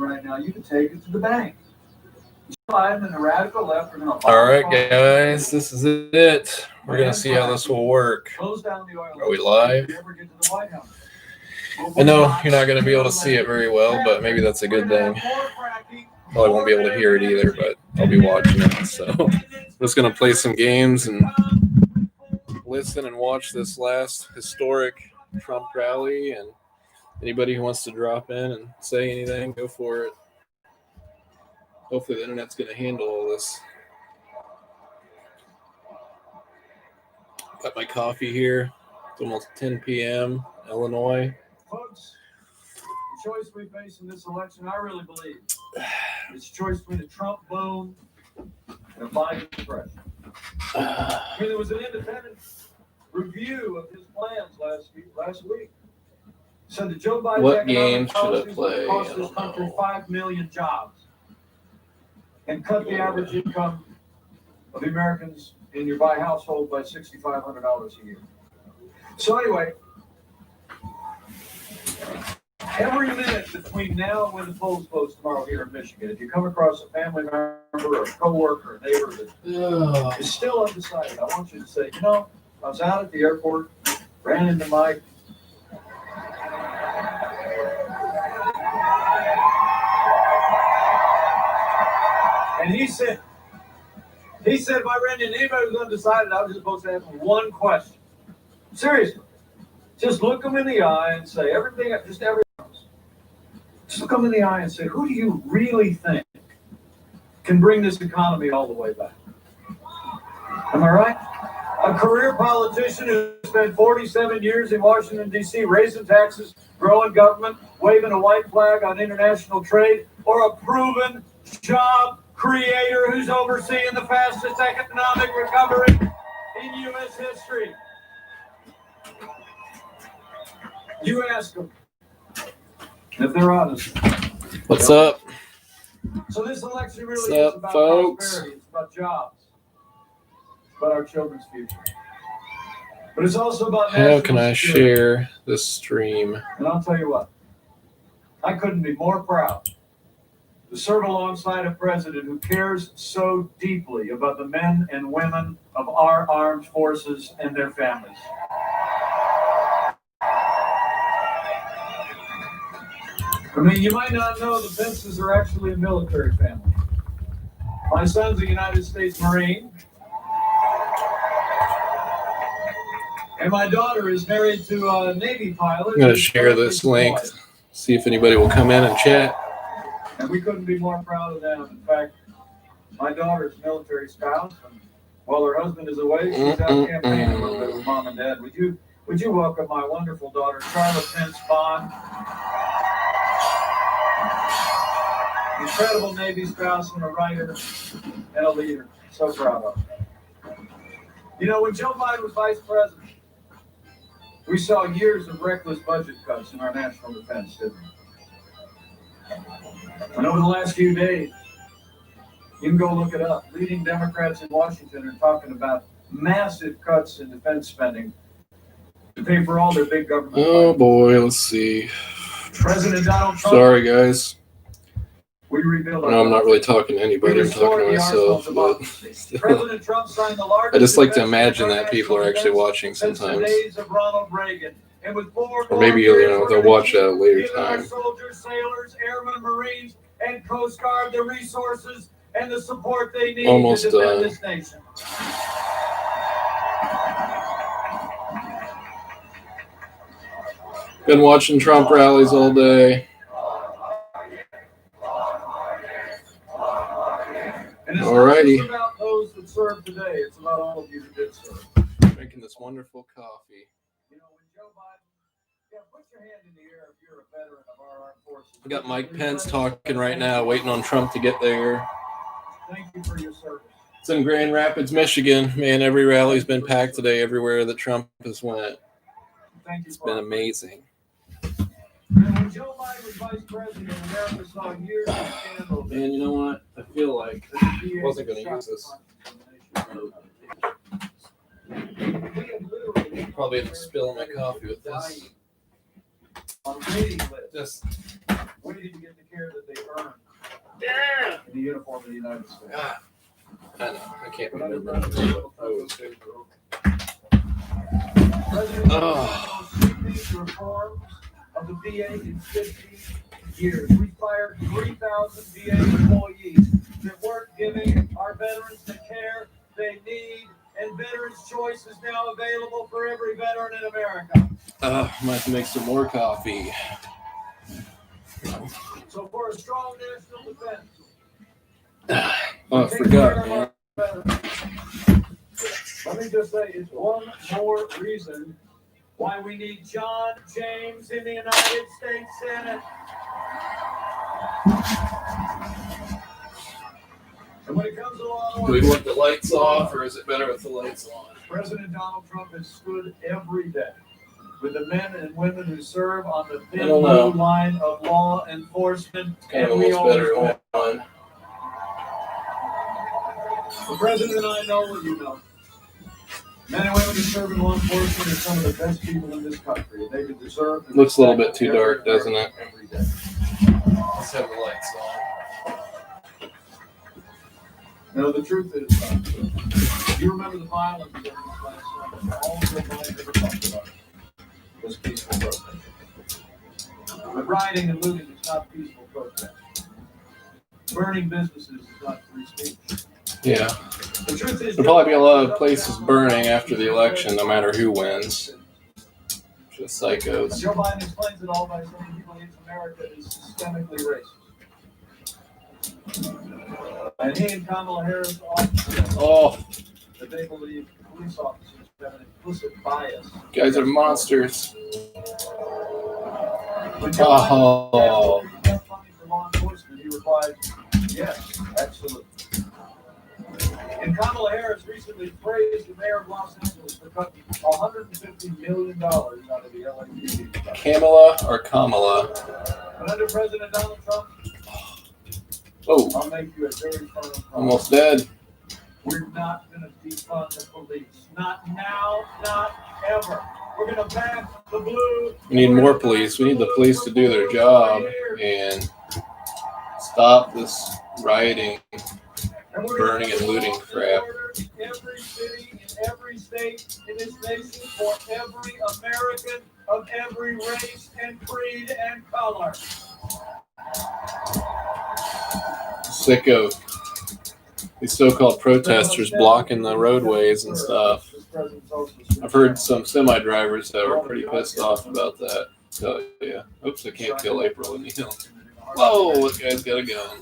right now, you can take it to the bank. Biden and the radical left are going to. All right, guys, this is it. We're going to see how this will work. Close down the oil. Are we live? If you ever get to the White House. I know you're not going to be able to see it very well, but maybe that's a good thing. Probably won't be able to hear it either, but I'll be watching it. So I'm just going to play some games and listen and watch this last historic Trump rally. And anybody who wants to drop in and say anything, go for it. Hopefully the internet's going to handle all this. Got my coffee here. It's almost 10 p.m. Illinois. Folks, the choice we face in this election, I really believe, is a choice between a Trump boom and a Biden depression. There was an independent review of his plans last week. Said that Joe Biden's What game should I policies play? cost this country 5 million jobs and cut the average income of the Americans in your by household by $6,500 a year. So anyway, every minute between now and when the polls close tomorrow here in Michigan, if you come across a family member or a coworker, a neighbor that is still undecided, I want you to say, I was out at the airport, ran into Mike. And he said, if I ran into anybody who's undecided, I was just supposed to ask him one question. Seriously. Just look them in the eye and say everything, just look them in the eye and say, who do you really think can bring this economy all the way back? Am I right? A career politician who spent 47 years in Washington, D.C., raising taxes, growing government, waving a white flag on international trade, or a proven job creator who's overseeing the fastest economic recovery in U.S. history. You ask them if they're honest. What's up? So this election really What's is up, about folks? prosperity. It's about jobs. It's about our children's future. But it's also about How national can I security. share this stream? And I'll tell you what, I couldn't be more proud to serve alongside a president who cares so deeply about the men and women of our armed forces and their families. I mean, you might not know the Pences are actually a military family. My son's a United States Marine. And my daughter is married to a Navy pilot. I'm going to share this link, see if anybody will come in and chat. And we couldn't be more proud of them. In fact, my daughter's military spouse, and while her husband is away, she's out campaigning a little bit with mom and dad. Would you welcome my wonderful daughter, Charlotte Pence Bond? Incredible Navy spouse and a writer and a leader. So proud of her. When Joe Biden was vice president, we saw years of reckless budget cuts in our national defense, didn't we? And over the last few days, you can go look it up. Leading Democrats in Washington are talking about massive cuts in defense spending to pay for all their big government. Oh boy, let's see. President Donald Trump. Sorry, guys. We rebuild. No, I'm not really talking to anybody. I'm talking to myself. But President Trump signed the largest. I just like to imagine that people are actually watching since sometimes. the days of Ronald Reagan. And with Or maybe they'll watch at a later time. Soldiers, sailors, airmen, Marines, and Coast Guard the resources and the support they need Almost to defend this nation. Been watching Trump rallies all day. And it's Alrighty. not just about those that serve today. It's about all of you that did serve. Drinking this wonderful coffee. When Joe Biden, put your hand in the air if you're a veteran of our armed forces. We got Mike Pence talking right now, waiting on Trump to get there. Thank you for your service. It's in Grand Rapids, Michigan. Man, every rally's been packed today everywhere that Trump has went. Thank you. It's been amazing. When Joe Biden was vice president, America saw years of scandals. Man, you know what? I feel like I wasn't going to use this. Probably have to spill my coffee with this. On waiting lists, Just waiting to get the care that they in the uniform of the United States. I know. I can't But under remember. President Obama's sweeping reforms of the VA in 50 years. We fired 3,000 VA employees that weren't giving our veterans the care they need, and Veterans Choice is now available for every veteran in America. Might have to make some more coffee. So for a strong national defense, Oh, I forgot, man. let me just say, it's one more reason why we need John James in the United States Senate. And when it comes to law and Do we order, want the lights off, or is it better with the lights on? President Donald Trump has stood every day with the men and women who serve on the thin I don't know. blue line of law enforcement, Kind of and we almost always better will. on. The president and I know what you know. Men and women who serve in law enforcement are some of the best people in this country, and they deserve. the Looks a little respect bit too of dark, every doesn't it? Every day. Let's have the lights on. No, the truth is, you remember the violence that was last summer. All Joe Biden ever talked about was peaceful protest. But rioting and looting is not peaceful protest. Burning businesses is not free speech. Yeah. The truth is, There'll probably be a lot of places burning after the election, no matter who wins. Just psychos. Joe Biden explains it all by saying he believes America is systemically racist. And he and Kamala Harris often Oh, that they believe police officers have an implicit bias. you guys are monsters. When Joe Biden Oh. asked if he had money for law enforcement, he replied, "Yes, absolutely." And Kamala Harris recently praised the mayor of Los Angeles for cutting $150 million out of the LAPD. Kamala or Kamala? But under President Donald Trump, Oh, I'll make you a very firm promise. almost dead. We're not going to defund the police. Not now, not ever. We're going to back the blue. We need more police. We need the police to do their job and stop this rioting, And we're burning, gonna and looting have crap. order in every city, in every state, in this nation, for every American of every race and creed and color. Sick of these so-called protesters blocking the roadways and stuff. I've heard some semi-drivers that were pretty pissed off about that. So yeah, oops, I can't kill April O'Neil. Whoa, this guy's got a gun.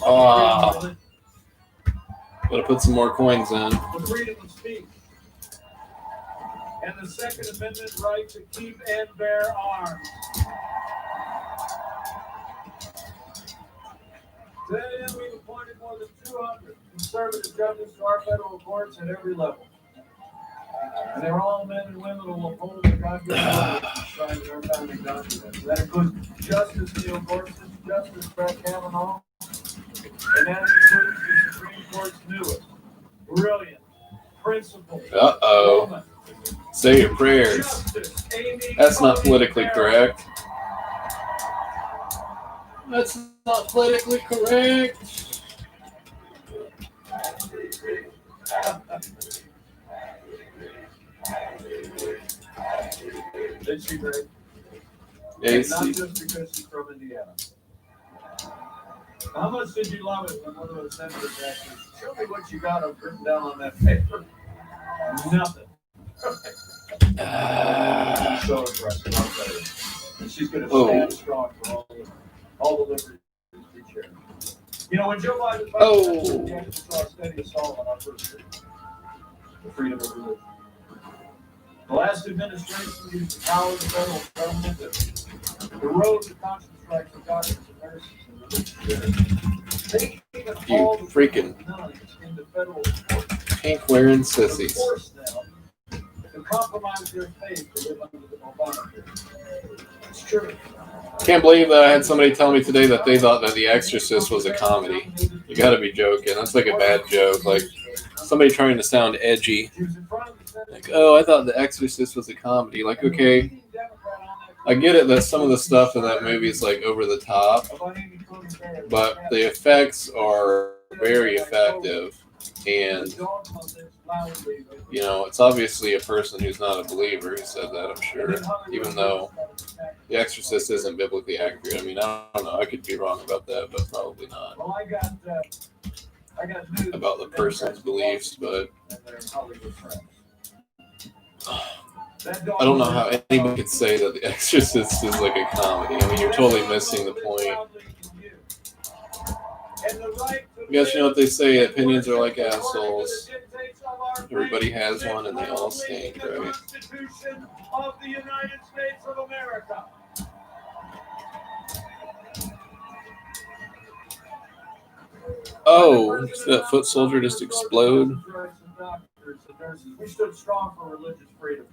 Ah, gotta put some more coins in. The freedom of speech. And the Second Amendment right to keep and bear arms. Today, we've appointed more than 200 conservative judges to our federal courts at every level. And they're all men and women who will uphold the God-given rights enshrined in our founding documents. That includes Justice Neil Gorsuch, Justice Brett Kavanaugh, and that includes the Supreme Court's newest, brilliant, principled Uh-oh. woman, Say your prayers. Justice Amy That's not Coney politically Barrett. correct. That's not politically correct. Is she great? Yeah, Not just because she's from Indiana. How much did you love it when one of those senators asked you, "Show me what you got written down on that paper"? Nothing. She's so impressive, I'll tell you. And she's going to stand strong for all the liberties we share. You know, when Joe Biden we actually saw a steady assault on our first freedom, the freedom of religion. The last administration used the power of the federal government to erode the conscience rights of doctors and nurses and religious. They even You hauled freaking nuns into federal court. pink wearing sissies. Force them to compromise their faith to live under the Obamacare. It's true. Can't believe that I had somebody tell me today that they thought that The Exorcist was a comedy. You gotta be joking. That's like a bad joke. Like somebody trying to sound edgy. She was in front of the Senate. Like, oh, I thought The Exorcist was a comedy. Like, okay, I get it that some of the stuff in that movie is like over the top, About Amy Coney but the effects are very effective. And, you know, it's obviously a person who's not a believer who said that, I'm sure, even though The Exorcist isn't biblically accurate. I mean, I don't know. I could be wrong about that, but probably not about the person's beliefs. But I don't know how anybody could say that The Exorcist is like a comedy. I mean, you're totally missing the point. I guess you know what they say, opinions are like assholes. Everybody has one and they all stink, right? Oh, did that foot soldier just explode? We stood strong for religious freedom.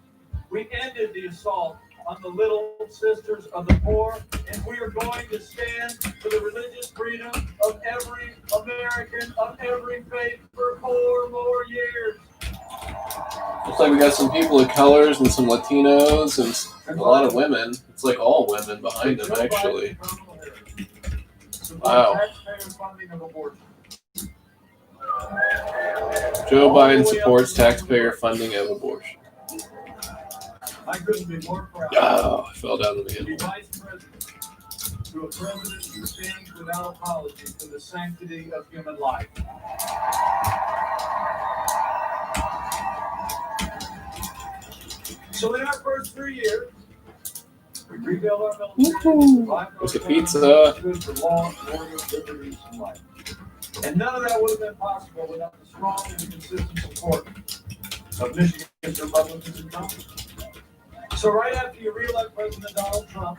We ended the assault on the little sisters of the poor, and we are going to stand for the religious freedom of every American of every faith for 4 more years. Looks like we got some people of colors and some Latinos and a lot of women. It's like all women behind them, actually. Wow. Joe Biden supports taxpayer funding of abortion. I couldn't be more proud. Oh, I fell down the hill. Vice President to a president who stands without apology for the sanctity of human life. So in our first 3 years, we rebuilt our military, There's a pizza. Good for law, order, liberties, and life. And none of that would have been possible without the strong and consistent support of Michigan's Republicans in Congress. So right after you re-elect President Donald Trump,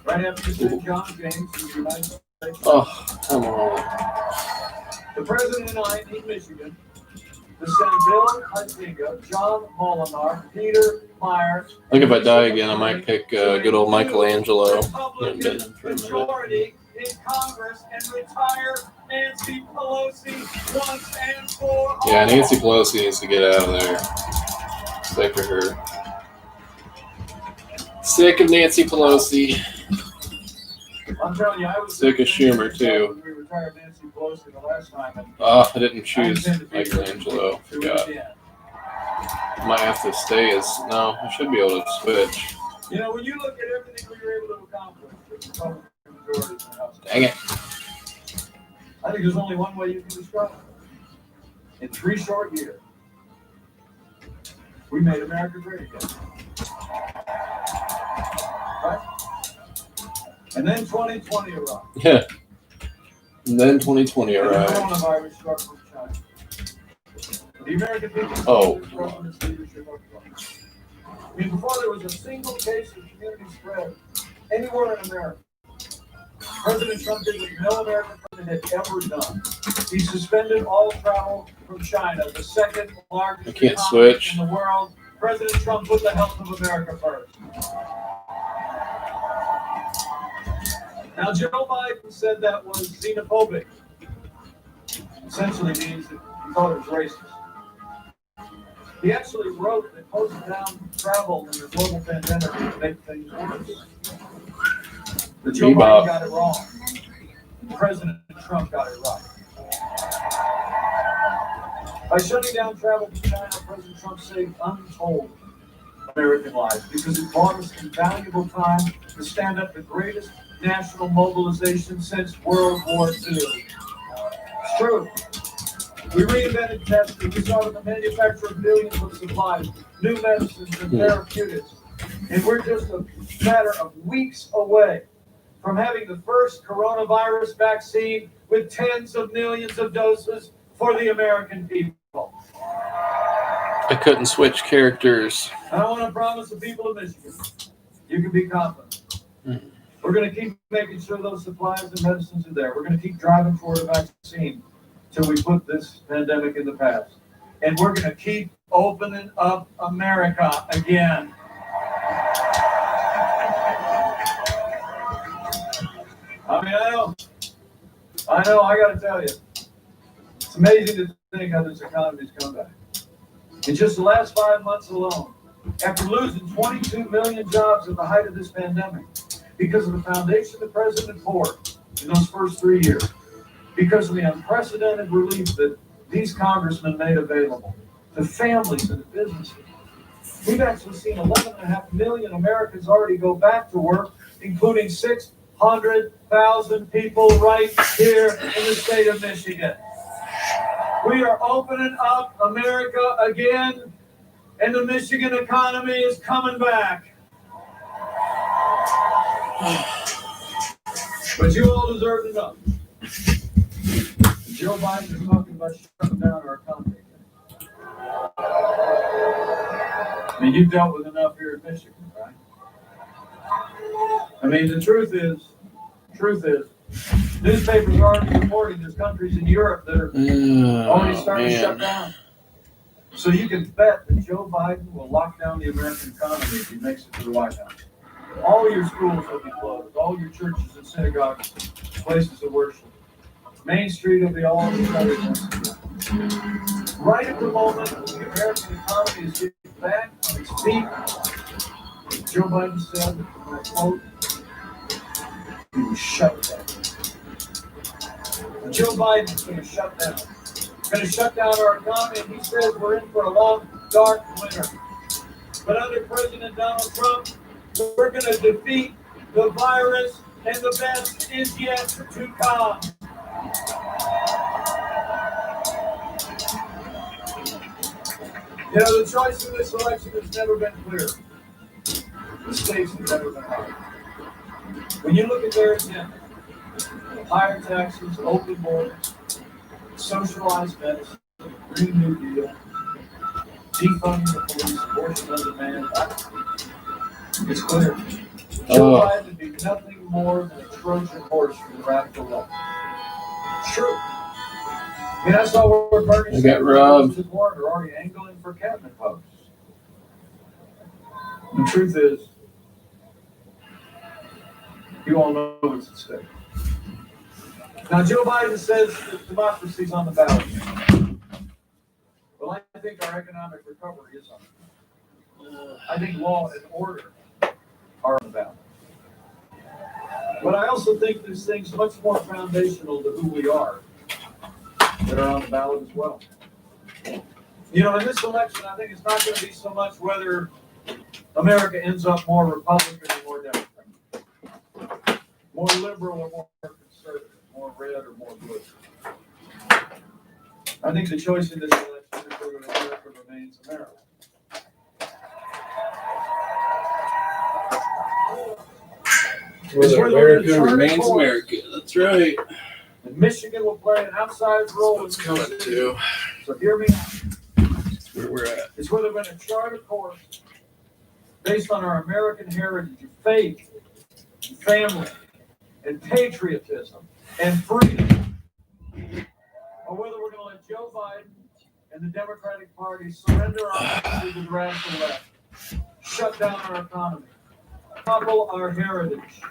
right after you send John James to the United States, Oh, come on. the president and I in Michigan to send Bill Huizenga, John Molinar, Peter Myers. I think if I die again, I might pick good old Michelangelo. Republican majority in Congress and retire Nancy Pelosi once and for all. Yeah, Nancy Pelosi needs to get out of there. Sick of her. Sick of Nancy Pelosi. I'm telling you, I was Sick of Schumer, too. We retired Nancy Pelosi the last time. And Oh, I didn't choose Michelangelo. Forgot. Might have to stay as... No, I should be able to switch. You know, when you look at everything we were able to accomplish with the Republican majority in the House, Dang it. I think there's only one way you can describe it. In 3 short years, we made America great again. Right? And then 2020 arrived. Yeah. And then 2020 And the arrived. coronavirus struck from China. The American people Oh. the president's leadership up front. I mean, before there was a single case of community spread anywhere in America, President Trump did what no American president had ever done. He suspended all travel from China, the second largest I can't economy switch. in the world. President Trump put the health of America first. Now, Joe Biden said that was xenophobic. Essentially means that he thought it was racist. He actually wrote that closing down travel in the global pandemic would make things worse. But Joe Biden got it wrong. President Trump got it right. By shutting down travel to China, President Trump saved untold American lives because it bought us invaluable time to stand up the greatest national mobilization since World War II. It's true. We reinvented testing. We started the manufacture of millions of supplies, new medicines and therapeutics. And we're just a matter of weeks away from having the first coronavirus vaccine with tens of millions of doses for the American people. I couldn't switch characters. And I want to promise the people of Michigan, you can be confident. We're going to keep making sure those supplies and medicines are there. We're going to keep driving toward a vaccine till we put this pandemic in the past. And we're going to keep opening up America again. I mean, I know, I got to tell you, it's amazing to think how this economy's come back. In just the last 5 months alone, after losing 22 million jobs at the height of this pandemic, because of the foundation the president poured in those first 3 years because of the unprecedented relief that these congressmen made available to families and to businesses. We've actually seen 11.5 million Americans already go back to work, including 600,000 people right here in the state of Michigan. We are opening up America again, and the Michigan economy is coming back. But you all deserve to know. Joe Biden is talking about shutting down our economy. I mean, you've dealt with enough here in Michigan, right? I mean, the truth is, newspapers are already reporting there's countries in Europe that are already starting to shut down. So you can bet that Joe Biden will lock down the American economy if he makes it to the White House. All your schools will be closed. All your churches and synagogues, places of worship. Main Street will be all shuttered once again. Right at the moment the American economy is getting back on its feet, Joe Biden said, and I quote, he was shut down. Joe Biden's going to shut down. Going to shut down our economy, and he says we're in for a long, dark winter. But under President Donald Trump, we're going to defeat the virus, and the best is yet to come. You know, the choice in this election has never been clearer. The stakes have never been higher. When you look at their agenda, higher taxes, open borders, socialized medicine, Green New Deal, defunding the police, abortion on demand, it's clear. Joe Biden would be nothing more than a Trojan horse for the radical left. True. I mean, I saw where Bernie Sanders and Warren are already angling for cabinet posts. The truth is, you all know what's at stake. Now, Joe Biden says that democracy's on the ballot. Well, I think our economic recovery is on the ballot. I think law and order are on the ballot. But I also think there's things much more foundational to who we are that are on the ballot as well. You know, in this election, I think it's not going to be so much whether America ends up more Republican or more Democrat, more liberal or more conservative, more red or more blue. I think the choice in this election is whether America remains America. Whether America remains America. That's right. And Michigan will play an outsized role. It's coming too. So hear me out. That's where we're at. It's whether we're going to chart a course based on our American heritage of faith, and family, and patriotism, and freedom. Or whether we're going to let Joe Biden and the Democratic Party surrender our country to the radical left, shut down our economy, topple our heritage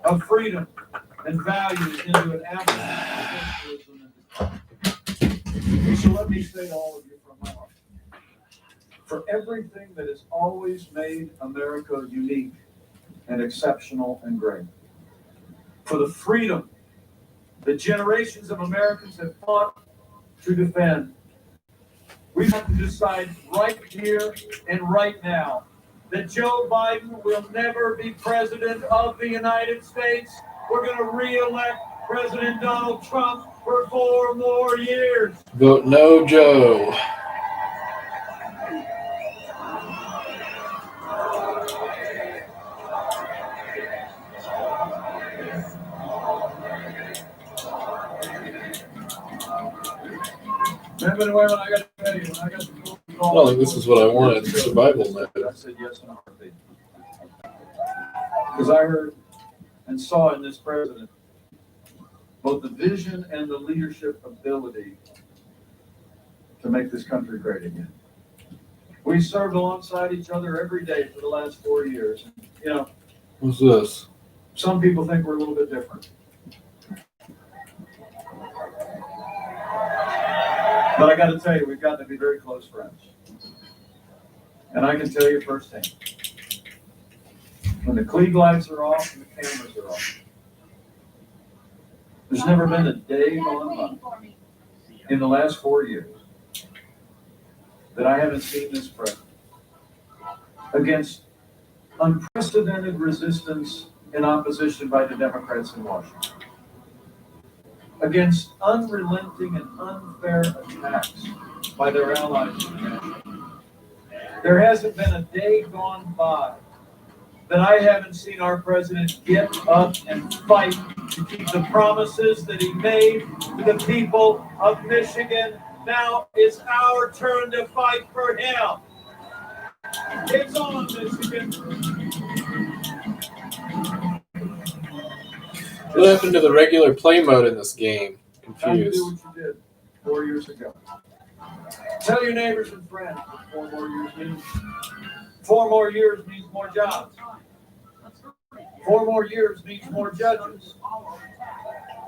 of freedom and values into an absolute socialism. So let me say to all of you from my heart, for everything that has always made America unique and exceptional and great, for the freedom that generations of Americans have fought to defend, we have to decide right here and right now that Joe Biden will never be president of the United States. We're going to re-elect President Donald Trump for 4 more years. Vote no, Joe. Remember when I got to tell you, when I got to I don't think this is what I wanted. Survival mode. I said yes in a heartbeat. Because I heard and saw in this president both the vision and the leadership ability to make this country great again. We served alongside each other every day for the last 4 years. You know, What's this? some people think we're a little bit different. But I got to tell you, we've gotten to be very close friends. And I can tell you firsthand, when the Klieg lights are off and the cameras are off, There's never been a day gone by in the last 4 years that I haven't seen this president against unprecedented resistance and opposition by the Democrats in Washington, against unrelenting and unfair attacks by their allies in the nation. There hasn't been a day gone by that I haven't seen our president get up and fight to keep the promises that he made to the people of Michigan. Now it's our turn to fight for him. It's on, Michigan. What happened to the regular play mode in this game? Time to Confused. do what you did 4 years ago. Tell your neighbors and friends that 4 more years means 4 more years means more jobs. 4 more years means more judges.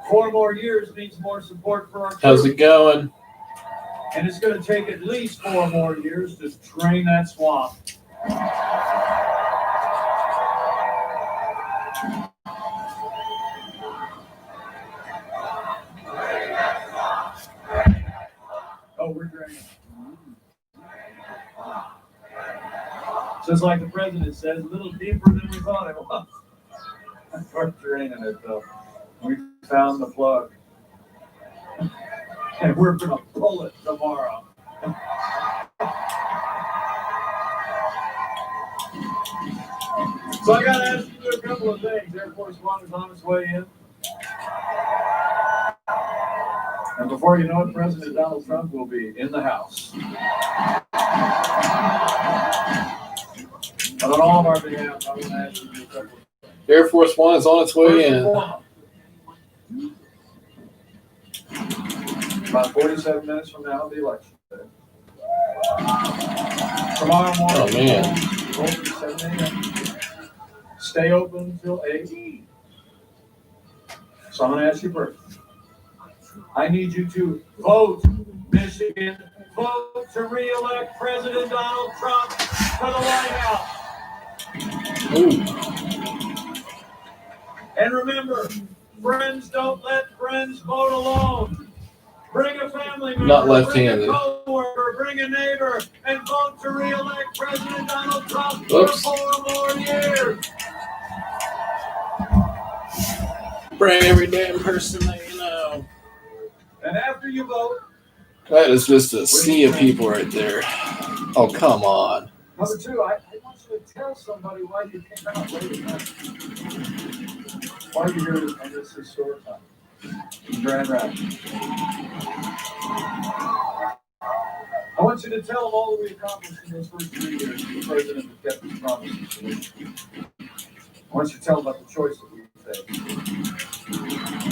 4 more years means more support for our troops. How's it going? And it's going to take at least 4 more years to drain that swamp. Oh, we're draining. Just like the president says, a little deeper than we thought it was. We're draining it, though. We found the plug. And we're going to pull it tomorrow. So I got to ask you a couple of things. Air Force One is on its way in. And before you know it, President Donald Trump will be in the House. But on all of our behalf, I want to ask you a couple of things. Air Force One is on its way in. About 47 minutes from now, the election day. Tomorrow morning, Oh, man. open 7 a.m. Stay open until 8. So I'm going to ask you first. I need you to vote, Michigan. Vote to re-elect President Donald Trump to the White House. Ooh. And remember, friends don't let friends vote alone. Bring a family member, Not left-handed. bring a coworker, bring a neighbor, and vote to re-elect President Donald Trump Oops. for 4 more years. Bring every damn person that you know. And after you vote, That is just a sea of people right there. Oh, come on. number 2, I want you to tell somebody why you came out late at night. Why are you here on this historic time in Grand Rapids? I want you to tell them all that we accomplished in those first 3 years. The president has kept his promises. I want you to tell them about the choice that we made.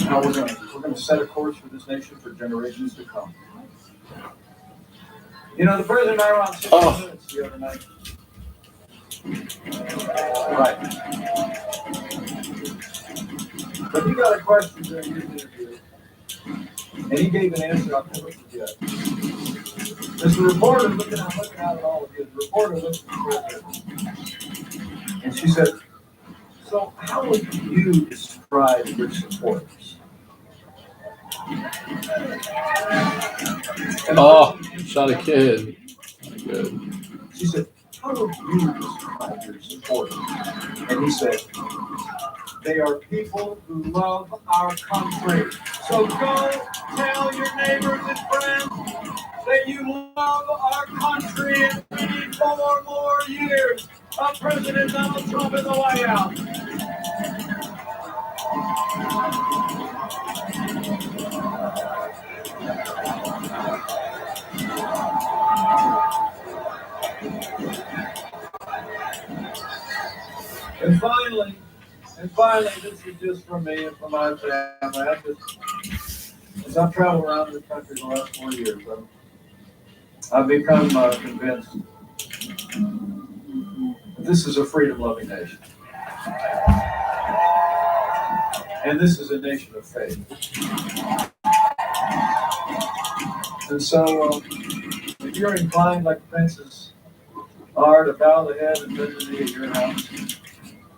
How we're going to set a course for this nation for generations to come. You know, the president and I were on 60 minutes the other night. Right. But he got a question during his interview, and he gave an answer I'll never forget. As the reporter looking out at all of you, the reporter looked at the president, and she said, "So how would you describe your supporters?" And Shot a kid. Good. she said, "How would you describe your supporters?" And he said, "They are people who love our country. So go tell your neighbors and friends that you love our country and we need 4 more years of President Donald Trump in the White House." And finally, this is just from me and from my family. As I've traveled around the country the last 4 years, I've become convinced that this is a freedom-loving nation. And this is a nation of faith. And so, if you're inclined, like the princes are, to bow the head and bend the knee at your house,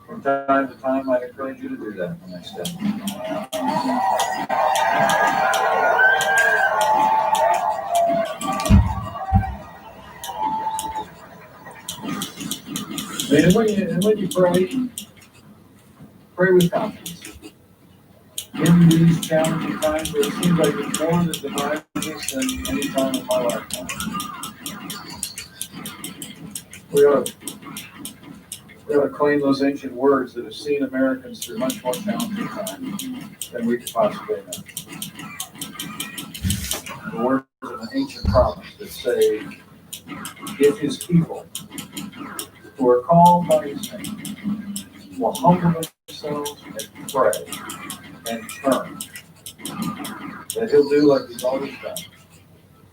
or From time to time, I encourage you to do that the next step. And when you pray with confidence. In these challenging times where it seems like it's more that divides us than any time in my lifetime. We ought to claim those ancient words that have seen Americans through much more challenging times than we could possibly imagine. The words of an ancient promise that say, if his people who are called by his name will humble themselves and pray and turn, that he'll do like he's always done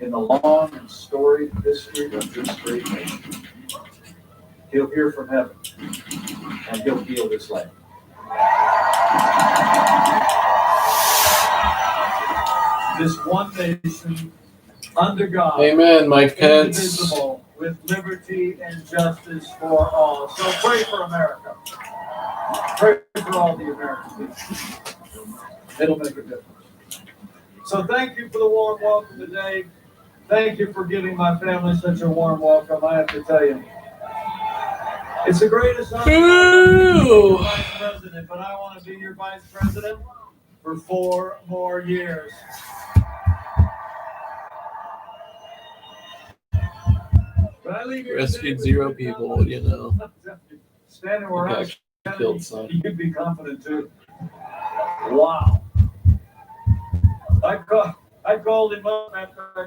in the long and storied history of this great nation. He'll hear from heaven and he'll heal this land. This one nation under God, Amen, Mike Pence. indivisible, with liberty and justice for all. So pray for America. Pray for all the American people. It'll make a difference. So thank you for the warm welcome today. Thank you for giving my family such a warm welcome. I have to tell you, it's the greatest honor to be your vice president, but I want to be your vice president for 4 more years. But I leave here Rescued today 0 with people, you know. Standing where I Killed some. you'd be confident too. Wow. I called him up after I got